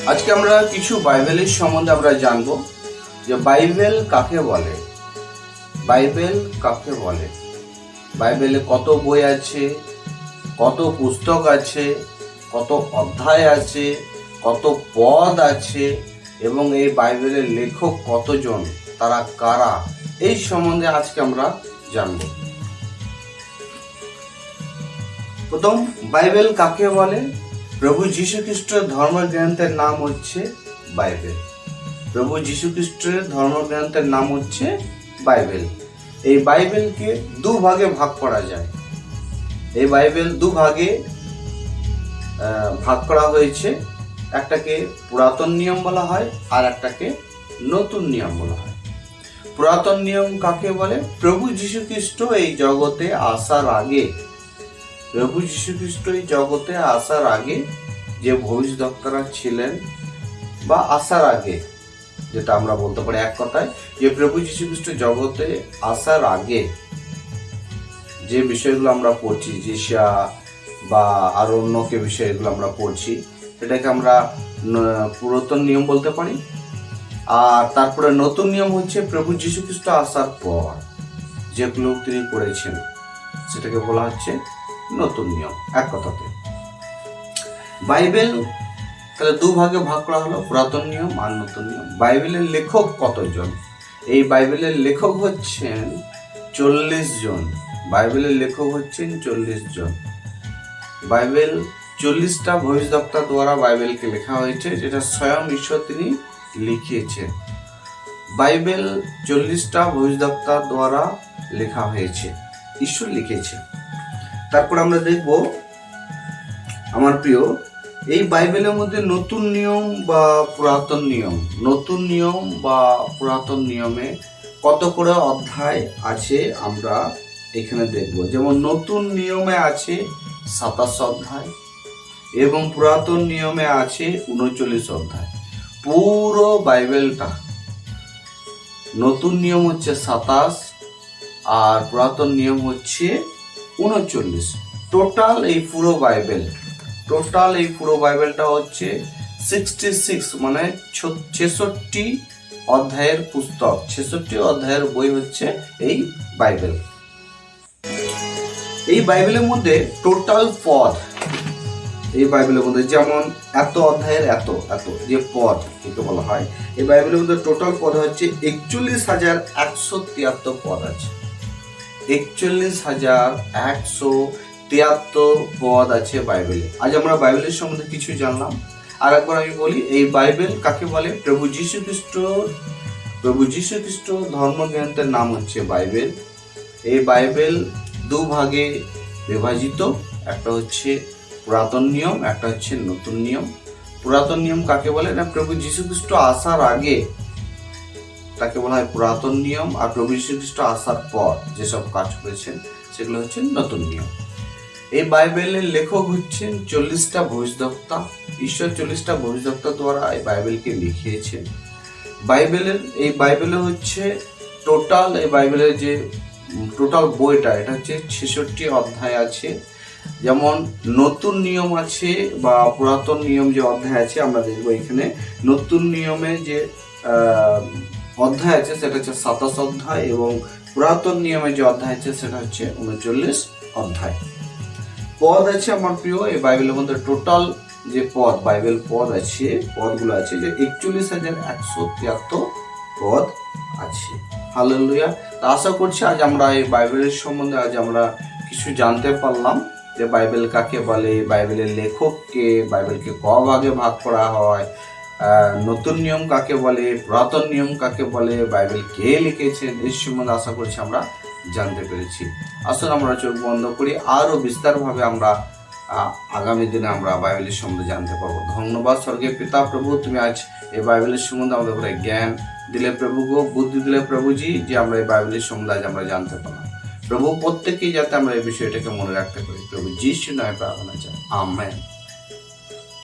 আজকে আমরা কিছু বাইবেলের সম্বন্ধে আমরা জানবো যে বাইবেল কাকে বলে। বাইবেল কাকে বলে, বাইবেলে কত বই আছে, কত পুস্তক আছে, কত অধ্যায় আছে, কত পদ আছে এবং এই বাইবেলের লেখক কতজন, তারা কারা, এই সম্বন্ধে আজকে আমরা জানবো। প্রথম, বাইবেল কাকে বলে? প্রভু যীশু খ্রিস্টের ধর্মগ্রন্থের নাম হচ্ছে বাইবেল। প্রভু যীশু খ্রিস্টের ধর্মগ্রন্থের নাম হচ্ছে বাইবেল। এই বাইবেলকে দুভাগে ভাগ করা যায়। এই বাইবেল দুভাগে ভাগ করা হয়েছে। একটাকে পুরাতন নিয়ম বলা হয় আর একটাকে নতুন নিয়ম বলা হয়। পুরাতন নিয়ম কাকে বলে? প্রভু যীশু খ্রিস্ট এই জগতে আসার আগে, প্রভু যীশু খ্রিস্ট এই জগতে আসার আগে যে ভবিষ্যদ্বক্তারা ছিলেন বা আসার আগে, যেটা আমরা বলতে পারি এক কথায় যে প্রভু যীশু খ্রিস্ট জগতে আসার আগে যে বিষয়গুলো আমরা পড়ছি, যিশা বা আরো অন্যকে বিষয়গুলো আমরা পড়ছি, এটাকে আমরা পুরাতন নিয়ম বলতে পারি। আর তারপরে নতুন নিয়ম হচ্ছে প্রভু যীশু খ্রিস্ট আসার পর যেগুলো তিনি করেছেন, সেটাকে বলা হচ্ছে নতুন নিয়ম। এক কথাতে বাইবেল তাহলে দুভাগে ভাগ করা হলো, পুরাতন নিয়ম আর নতুন নিয়ম। বাইবেলের লেখক কতজন? এই বাইবেলের লেখক হচ্ছেন 40 জন। বাইবেলের লেখক হচ্ছেন 40 জন। বাইবেল 40টা ভবিষ্যদ্বক্তা দ্বারা বাইবেলকে লেখা হয়েছে, যেটা স্বয়ং ঈশ্বর তিনি লিখিয়েছেন। বাইবেল 40টা ভবিষ্যদ্বক্তা দ্বারা লেখা হয়েছে, ঈশ্বর লিখেছে। তারপর আমরা দেখব আমার প্রিয়, এই বাইবেলের মধ্যে নতুন নিয়ম বা পুরাতন নিয়ম, নতুন নিয়ম বা পুরাতন নিয়মে কত করে অধ্যায় আছে আমরা এখানে দেখব। যেমন নতুন নিয়মে আছে 27 অধ্যায় এবং পুরাতন নিয়মে আছে 39 অধ্যায়। পুরো বাইবেলটা, নতুন নিয়ম হচ্ছে 27 আর পুরাতন নিয়ম হচ্ছে 39। টোটাল এই পুরো বাইবেলটা হচ্ছে 66, মানে 66 অধ্যায়ের পুস্তক, 66 অধ্যায়ের বই হচ্ছে এই বাইবেল। এই বাইবেলের মধ্যে টোটাল পদ, এই বাইবেলের মধ্যে যেমন এত অধ্যায়ের এত এত যে পদ একে বলা হয়, এই বাইবেলের মধ্যে টোটাল পদ হচ্ছে 41,173 পদ আছে। 41,173 পদ আছে বাইবেলে। আজ আমরা বাইবেলের সম্বন্ধে কিছু জানলাম। আর একবার আমি বলি, এই বাইবেল কাকে বলে? প্রভু যীশু খ্রিস্ট ধর্মগ্রন্থের নাম হচ্ছে বাইবেল। এই বাইবেল দুভাগে বিভাজিত, একটা হচ্ছে পুরাতন নিয়ম, একটা হচ্ছে নতুন নিয়ম। পুরাতন নিয়ম কাকে বলে? না, প্রভু যীশু খ্রিস্ট আসার আগে তাকে বলা হয় পুরাতন নিয়ম, আর প্রভু যীশু খ্রিস্ট আসার পর যেসব কাজ করেছেন সেগুলো হচ্ছে নতুন নিয়ম। এই বাইবেলের লেখক হচ্ছেন 40টা ভবিষ্যদ্বক্তা। ঈশ্বর 40টা ভবিষ্যদ্বক্তা দ্বারা এই বাইবেলকে লিখিয়েছেন। এই বাইবেলে হচ্ছে টোটাল, এই বাইবেলের যে টোটাল বইটা, এটা হচ্ছে 66 অধ্যায় আছে। যেমন নতুন নিয়ম আছে বা পুরাতন নিয়ম যে অধ্যায় আছে আমরা দেখবো এখানে। নতুন নিয়মে যে অধ্যায় আছে সেটা হচ্ছে 27 অধ্যায় এবং পুরাতন নিয়মে যে অধ্যায় আছে সেটা হচ্ছে 39 অধ্যায়। পদ আছে আমার প্রিয়, এই বাইবেলের মধ্যে টোটাল যে বাইবেল পদ আছে, পদগুলো আছে যে 41,173 পদ আছে। হালেলুয়া। তা আশা করছি আজ আমরা এই বাইবেলের সম্বন্ধে আমরা কিছু জানতে পারলাম, যে বাইবেল কাকে বলে, বাইবেলের লেখক কে, বাইবেলকে ক ভাগে ভাগ করা হয়, নতুন নিয়ম কাকে বলে, পুরাতন নিয়ম কাকে বলে, বাইবেল কে লিখেছেন, এই সম্বন্ধে আশা করছি আমরা জানতে পেরেছি। আসুন আমরা চোখ বন্ধ করি, আরো বিস্তারভাবে আমরা আগামী দিনে আমরা বাইবেলের সম্বন্ধে জানতে পারবো। ধন্যবাদ স্বর্গীয় পিতা প্রভু, তুমি আজ এই বাইবেলের সম্বন্ধে আমাদের উপরে জ্ঞান দিলে প্রভু গো, বুদ্ধি দিলে প্রভুজি, যে আমরা এই বাইবেলের সম্বন্ধে আজ আমরা জানতে পারলাম প্রভু। প্রত্যেকেই যাতে আমরা এই বিষয়টাকে মনে রাখতে পারি প্রভু, যিশু নামে প্রার্থনা চাই, আমেন।